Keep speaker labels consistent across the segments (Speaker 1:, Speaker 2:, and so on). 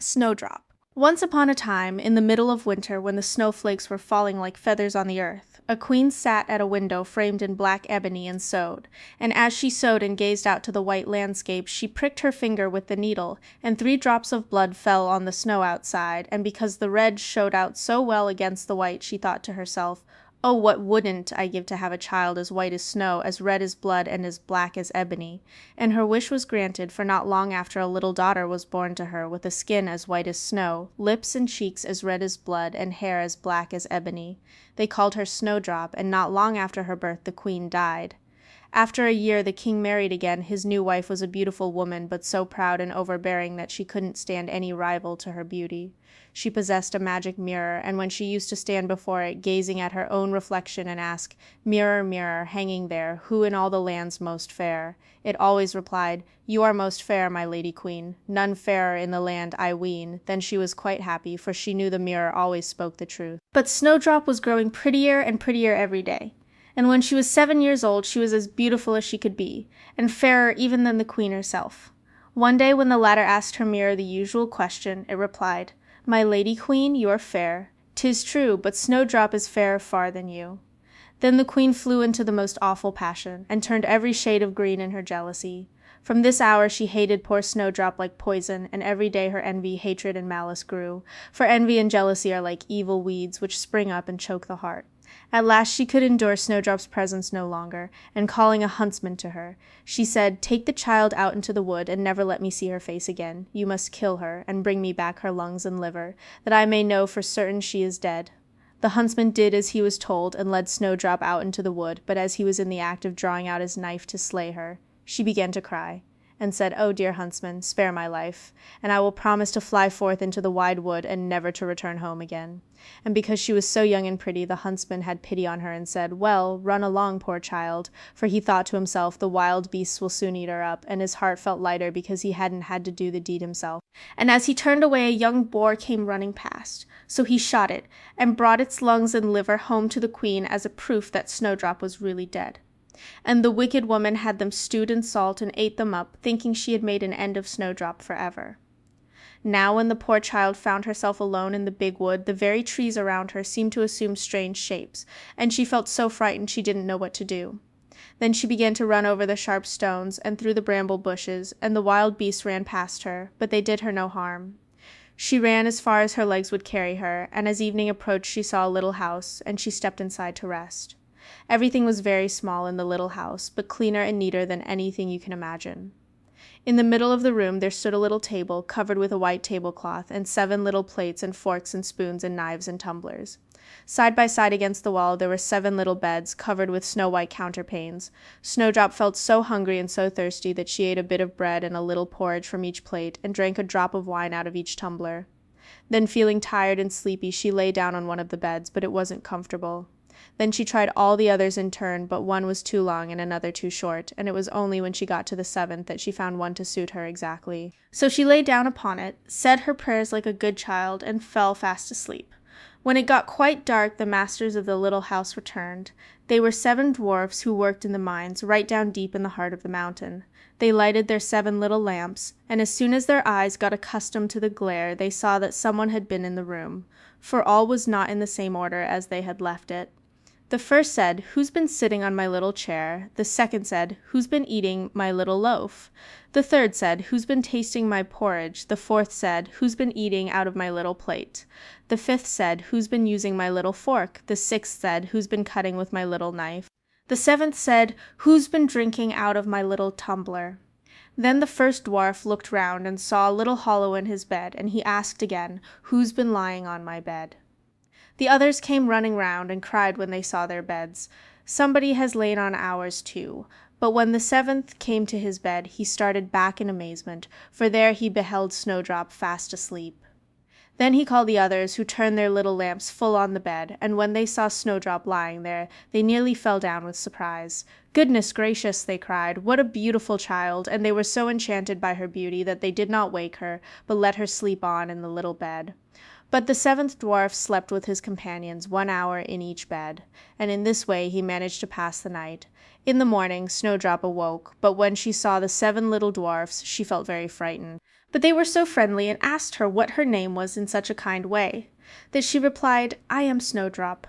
Speaker 1: Snowdrop. Once upon a time, in the middle of winter when the snowflakes were falling like feathers on the earth, a queen sat at a window framed in black ebony and sewed, and as she sewed and gazed out to the white landscape, she pricked her finger with the needle, and 3 drops of blood fell on the snow outside, and because the red showed out so well against the white, she thought to herself, "Oh, what wouldn't I give to have a child as white as snow, as red as blood, and as black as ebony?" And her wish was granted, for not long after a little daughter was born to her, with a skin as white as snow, lips and cheeks as red as blood, and hair as black as ebony. They called her Snowdrop, and not long after her birth the queen died. After a year the king married again. His new wife was a beautiful woman, but so proud and overbearing that she couldn't stand any rival to her beauty. She possessed a magic mirror, and when she used to stand before it, gazing at her own reflection and ask, "Mirror, mirror, hanging there, who in all the land's most fair?" it always replied, "You are most fair, my lady queen, none fairer in the land, I ween." Then she was quite happy, for she knew the mirror always spoke the truth. But Snowdrop was growing prettier and prettier every day. And when she was 7 years old she was as beautiful as she could be, and fairer even than the queen herself. One day when the latter asked her mirror the usual question, it replied, "My lady queen, you are fair. 'Tis true, but Snowdrop is fairer far than you." Then the queen flew into the most awful passion, and turned every shade of green in her jealousy. From this hour she hated poor Snowdrop like poison, and every day her envy, hatred, and malice grew, for envy and jealousy are like evil weeds which spring up and choke the heart. At last she could endure Snowdrop's presence no longer, and calling a huntsman to her, she said, "Take the child out into the wood, and never let me see her face again. You must kill her, and bring me back her lungs and liver, that I may know for certain she is dead." The huntsman did as he was told, and led Snowdrop out into the wood, but as he was in the act of drawing out his knife to slay her, she began to cry, and said, "Oh, dear huntsman, spare my life, and I will promise to fly forth into the wide wood, and never to return home again." And because she was so young and pretty, the huntsman had pity on her, and said, "Well, run along, poor child," for he thought to himself, "The wild beasts will soon eat her up," and his heart felt lighter because he hadn't had to do the deed himself. And as he turned away, a young boar came running past, so he shot it, and brought its lungs and liver home to the queen as a proof that Snowdrop was really dead. And the wicked woman had them stewed in salt and ate them up, thinking she had made an end of Snowdrop forever. Now when the poor child found herself alone in the big wood, the very trees around her seemed to assume strange shapes, and she felt so frightened she didn't know what to do. Then she began to run over the sharp stones and through the bramble bushes, and the wild beasts ran past her, but they did her no harm. She ran as far as her legs would carry her, and as evening approached she saw a little house, and she stepped inside to rest. Everything was very small in the little house, but cleaner and neater than anything you can imagine. In the middle of the room there stood a little table, covered with a white tablecloth, and 7 little plates and forks and spoons and knives and tumblers. Side by side against the wall there were 7 little beds, covered with snow-white counterpanes. Snowdrop felt so hungry and so thirsty that she ate a bit of bread and a little porridge from each plate, and drank a drop of wine out of each tumbler. Then, feeling tired and sleepy, she lay down on one of the beds, but it wasn't comfortable. Then she tried all the others in turn, but one was too long and another too short, and it was only when she got to the 7th that she found one to suit her exactly. So she lay down upon it, said her prayers like a good child, and fell fast asleep. When it got quite dark, the masters of the little house returned. They were 7 dwarfs who worked in the mines, right down deep in the heart of the mountain. They lighted their 7 little lamps, and as soon as their eyes got accustomed to the glare, they saw that someone had been in the room, for all was not in the same order as they had left it. The first said, "Who's been sitting on my little chair?" The second said, "Who's been eating my little loaf?" The third said, "Who's been tasting my porridge?" The fourth said, "Who's been eating out of my little plate?" The fifth said, "Who's been using my little fork?" The sixth said, "Who's been cutting with my little knife?" The 7th said, "Who's been drinking out of my little tumbler?" Then the first dwarf looked round and saw a little hollow in his bed, and he asked again, "Who's been lying on my bed?" The others came running round, and cried when they saw their beds, "Somebody has lain on ours too." But when the 7th came to his bed, he started back in amazement, for there he beheld Snowdrop fast asleep. Then he called the others, who turned their little lamps full on the bed, and when they saw Snowdrop lying there, they nearly fell down with surprise. "Goodness gracious!" they cried, "what a beautiful child!" and they were so enchanted by her beauty that they did not wake her, but let her sleep on in the little bed. But the 7th dwarf slept with his companions 1 hour in each bed, and in this way he managed to pass the night. In the morning Snowdrop awoke, but when she saw the 7 little dwarfs she felt very frightened. But they were so friendly and asked her what her name was in such a kind way, that she replied, "I am Snowdrop."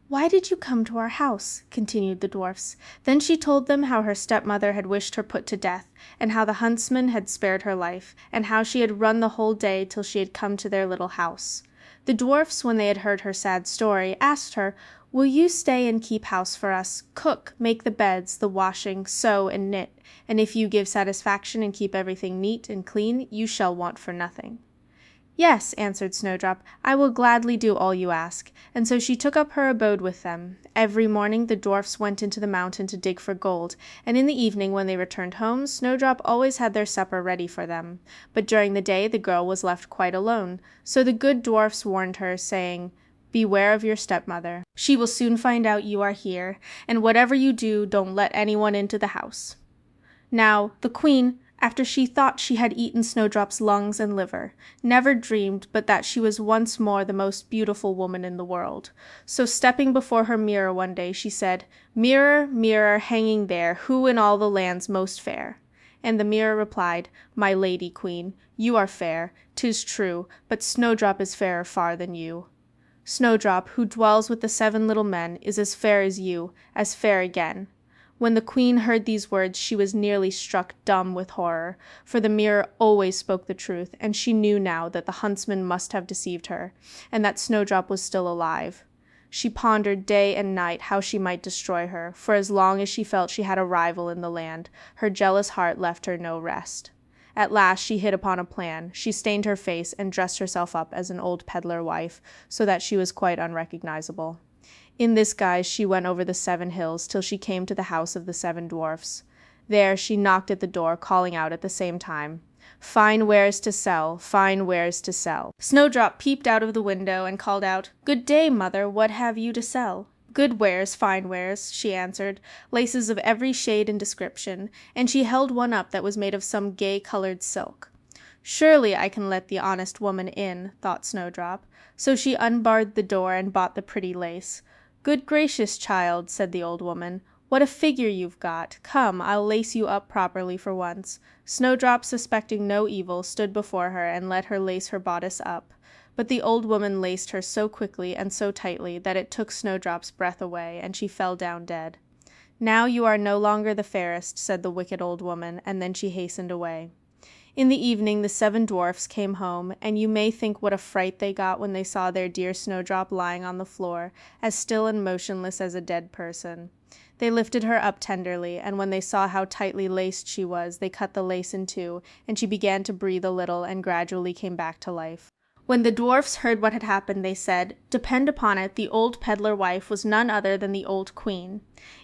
Speaker 1: "Why did you come to our house?" continued the dwarfs. Then she told them how her stepmother had wished her put to death, and how the huntsman had spared her life, and how she had run the whole day till she had come to their little house. The dwarfs, when they had heard her sad story, asked her, "Will you stay and keep house for us, cook, make the beds, the washing, sew and knit, and if you give satisfaction and keep everything neat and clean, you shall want for nothing?" "Yes," answered Snowdrop, "I will gladly do all you ask." And so she took up her abode with them. Every morning the dwarfs went into the mountain to dig for gold, and in the evening when they returned home, Snowdrop always had their supper ready for them. But during the day the girl was left quite alone, so the good dwarfs warned her, saying, "Beware of your stepmother. She will soon find out you are here, and whatever you do, don't let anyone into the house." Now, the queen, after she thought she had eaten Snowdrop's lungs and liver, never dreamed but that she was once more the most beautiful woman in the world. So stepping before her mirror one day, she said, "Mirror, mirror, hanging there, who in all the land's most fair?" And the mirror replied, "My lady queen, you are fair, 'tis true, but Snowdrop is fairer far than you. Snowdrop, who dwells with the 7 little men, is as fair as you, as fair again." When the queen heard these words she was nearly struck dumb with horror, for the mirror always spoke the truth, and she knew now that the huntsman must have deceived her, and that Snowdrop was still alive. She pondered day and night how she might destroy her, for as long as she felt she had a rival in the land, her jealous heart left her no rest. At last she hit upon a plan. She stained her face and dressed herself up as an old peddler wife, so that she was quite unrecognizable. In this guise she went over the 7 hills till she came to the house of the 7 dwarfs. There she knocked at the door, calling out at the same time, "Fine wares to sell, fine wares to sell." Snowdrop peeped out of the window and called out, "Good day, mother, what have you to sell?" "Good wares, fine wares," she answered, "laces of every shade and description," and she held one up that was made of some gay-colored silk. "Surely I can let the honest woman in," thought Snowdrop. So she unbarred the door and bought the pretty lace. "Good gracious, child," said the old woman, "what a figure you've got! Come, I'll lace you up properly for once." Snowdrop, suspecting no evil, stood before her and let her lace her bodice up. But the old woman laced her so quickly and so tightly that it took Snowdrop's breath away, and she fell down dead. "Now you are no longer the fairest," said the wicked old woman, and then she hastened away. In the evening the 7 dwarfs came home, and you may think what a fright they got when they saw their dear Snowdrop lying on the floor, as still and motionless as a dead person. They lifted her up tenderly, and when they saw how tightly laced she was, they cut the lace in 2, and she began to breathe a little and gradually came back to life. When the dwarfs heard what had happened, they said, "Depend upon it, the old peddler wife was none other than the old queen.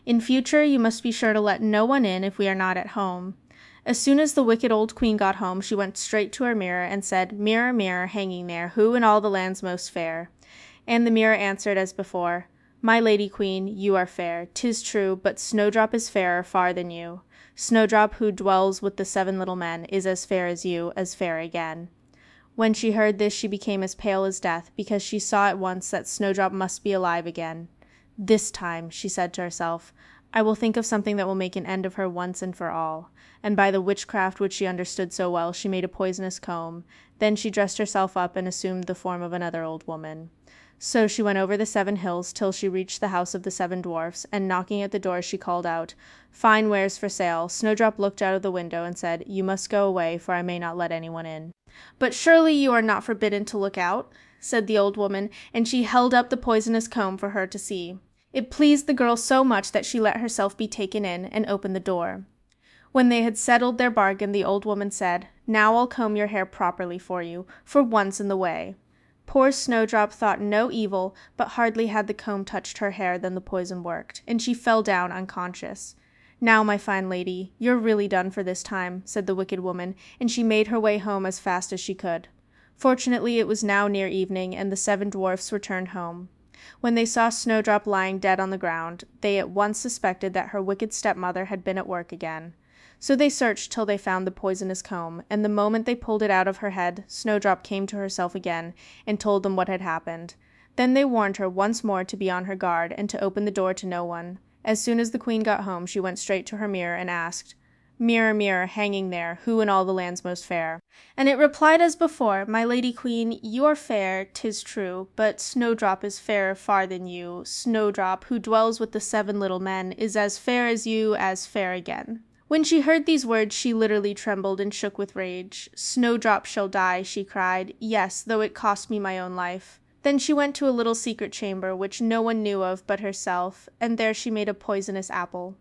Speaker 1: In future you must be sure to let no one in if we are not at home." As soon as the wicked old queen got home, she went straight to her mirror and said, "Mirror, mirror, hanging there, who in all the land's most fair?" And the mirror answered as before, "My lady queen, you are fair, 'tis true, but Snowdrop is fairer far than you. Snowdrop, who dwells with the 7 little men, is as fair as you, as fair again." When she heard this she became as pale as death, because she saw at once that Snowdrop must be alive again. "This time," she said to herself, "I will think of something that will make an end of her once and for all." And by the witchcraft which she understood so well, she made a poisonous comb. Then she dressed herself up and assumed the form of another old woman. So she went over the 7 hills till she reached the house of the 7 dwarfs, and knocking at the door she called out, "Fine wares for sale." Snowdrop looked out of the window and said, "You must go away, for I may not let anyone in." "But surely you are not forbidden to look out," said the old woman, and she held up the poisonous comb for her to see. It pleased the girl so much that she let herself be taken in, and opened the door. When they had settled their bargain, the old woman said, "Now I'll comb your hair properly for you, for once in the way." Poor Snowdrop thought no evil, but hardly had the comb touched her hair than the poison worked, and she fell down unconscious. "Now, my fine lady, you're really done for this time," said the wicked woman, and she made her way home as fast as she could. Fortunately it was now near evening, and the 7 dwarfs returned home. When they saw Snowdrop lying dead on the ground, they at once suspected that her wicked stepmother had been at work again. So they searched till they found the poisonous comb, and the moment they pulled it out of her head, Snowdrop came to herself again, and told them what had happened. Then they warned her once more to be on her guard, and to open the door to no one. As soon as the queen got home, she went straight to her mirror and asked, Mirror, mirror, hanging there, who in all the land's most fair? And it replied as before, My lady queen, you are fair, 'tis true, but Snowdrop is fairer far than you. Snowdrop, who dwells with the 7 little men, is as fair as you, as fair again. When she heard these words she literally trembled and shook with rage. Snowdrop shall die, she cried, yes, though it cost me my own life. Then she went to a little secret chamber, which no one knew of but herself, and there she made a poisonous apple.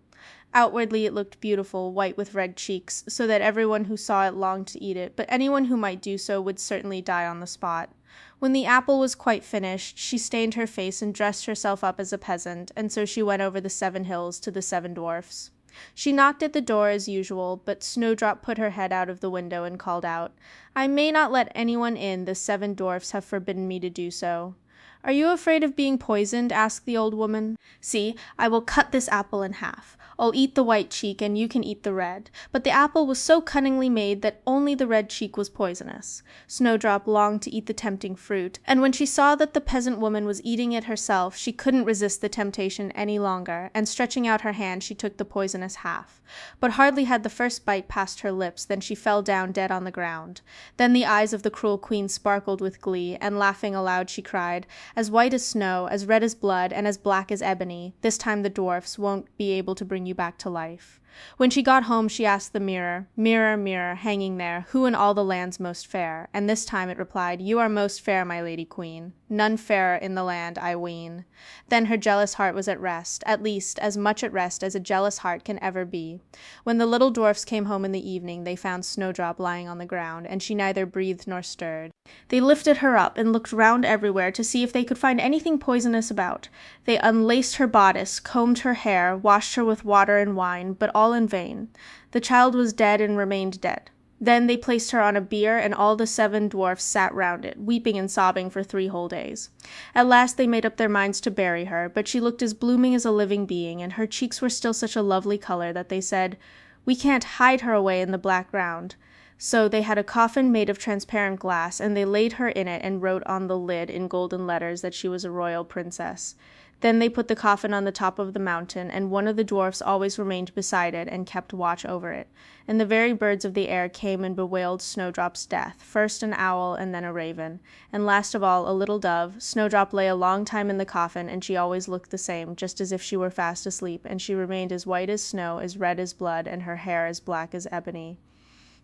Speaker 1: Outwardly it looked beautiful, white with red cheeks, so that everyone who saw it longed to eat it, but anyone who might do so would certainly die on the spot. When the apple was quite finished, she stained her face and dressed herself up as a peasant, and so she went over the 7 hills to the 7 dwarfs. She knocked at the door as usual, but Snowdrop put her head out of the window and called out, I may not let anyone in, the 7 dwarfs have forbidden me to do so. Are you afraid of being poisoned? Asked the old woman. See, I will cut this apple in half. I'll eat the white cheek, and you can eat the red. But the apple was so cunningly made that only the red cheek was poisonous. Snowdrop longed to eat the tempting fruit, and when she saw that the peasant woman was eating it herself, she couldn't resist the temptation any longer, and stretching out her hand, she took the poisonous half. But hardly had the first bite passed her lips than she fell down dead on the ground. Then the eyes of the cruel queen sparkled with glee, and laughing aloud she cried, As white as snow, as red as blood, and as black as ebony, this time the dwarfs won't be able to bring you back to life. When she got home she asked the mirror, Mirror, mirror, hanging there, who in all the land's most fair? And this time it replied, You are most fair, my lady queen. None fairer in the land, I ween. Then her jealous heart was at rest, at least as much at rest as a jealous heart can ever be. When the little dwarfs came home in the evening, they found Snowdrop lying on the ground, and she neither breathed nor stirred. They lifted her up and looked round everywhere to see if they could find anything poisonous about. They unlaced her bodice, combed her hair, washed her with water and wine, but all in vain. The child was dead and remained dead. Then they placed her on a bier, and all the 7 dwarfs sat round it, weeping and sobbing for 3 whole days. At last they made up their minds to bury her, but she looked as blooming as a living being, and her cheeks were still such a lovely color that they said, We can't hide her away in the black ground. So they had a coffin made of transparent glass, and they laid her in it and wrote on the lid in golden letters that she was a royal princess. Then they put the coffin on the top of the mountain, and one of the dwarfs always remained beside it and kept watch over it. And the very birds of the air came and bewailed Snowdrop's death, first an owl and then a raven, and last of all a little dove. Snowdrop lay a long time in the coffin, and she always looked the same, just as if she were fast asleep, and she remained as white as snow, as red as blood, and her hair as black as ebony.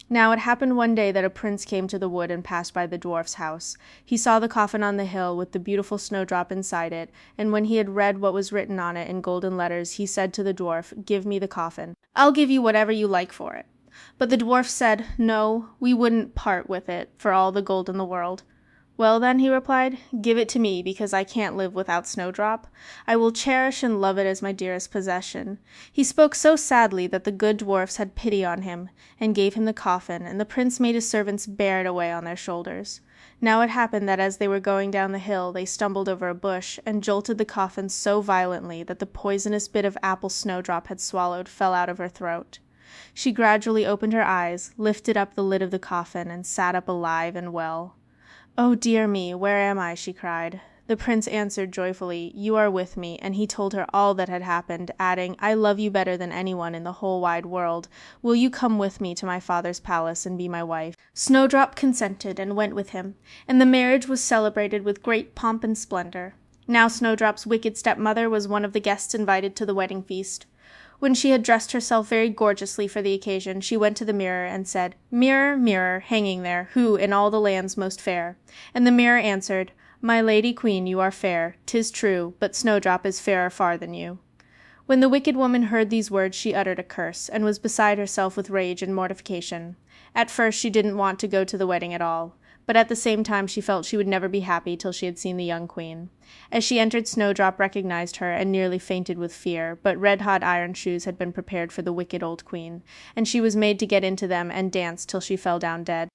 Speaker 1: Now it happened one day that a prince came to the wood and passed by the dwarf's house. He saw the coffin on the hill with the beautiful Snowdrop inside it, and when he had read what was written on it in golden letters, he said to the dwarf, Give me the coffin. I'll give you whatever you like for it. But the dwarf said, No, we wouldn't part with it for all the gold in the world. Well then, he replied, give it to me, because I can't live without Snowdrop. I will cherish and love it as my dearest possession. He spoke so sadly that the good dwarfs had pity on him, and gave him the coffin, and the prince made his servants bear it away on their shoulders. Now it happened that as they were going down the hill, they stumbled over a bush, and jolted the coffin so violently that the poisonous bit of apple Snowdrop had swallowed fell out of her throat. She gradually opened her eyes, lifted up the lid of the coffin, and sat up alive and well. Oh, dear me, where am I? She cried. The prince answered joyfully, You are with me, and he told her all that had happened, adding, I love you better than anyone in the whole wide world. Will you come with me to my father's palace and be my wife? Snowdrop consented and went with him, and the marriage was celebrated with great pomp and splendor. Now Snowdrop's wicked stepmother was one of the guests invited to the wedding feast. When she had dressed herself very gorgeously for the occasion, she went to the mirror and said, Mirror, mirror, hanging there, who in all the land's most fair? And the mirror answered, My lady queen, you are fair, 'tis true, but Snowdrop is fairer far than you. When the wicked woman heard these words she uttered a curse, and was beside herself with rage and mortification. At first she didn't want to go to the wedding at all, but at the same time she felt she would never be happy till she had seen the young queen. As she entered, Snowdrop recognized her and nearly fainted with fear, but red-hot iron shoes had been prepared for the wicked old queen, and she was made to get into them and dance till she fell down dead.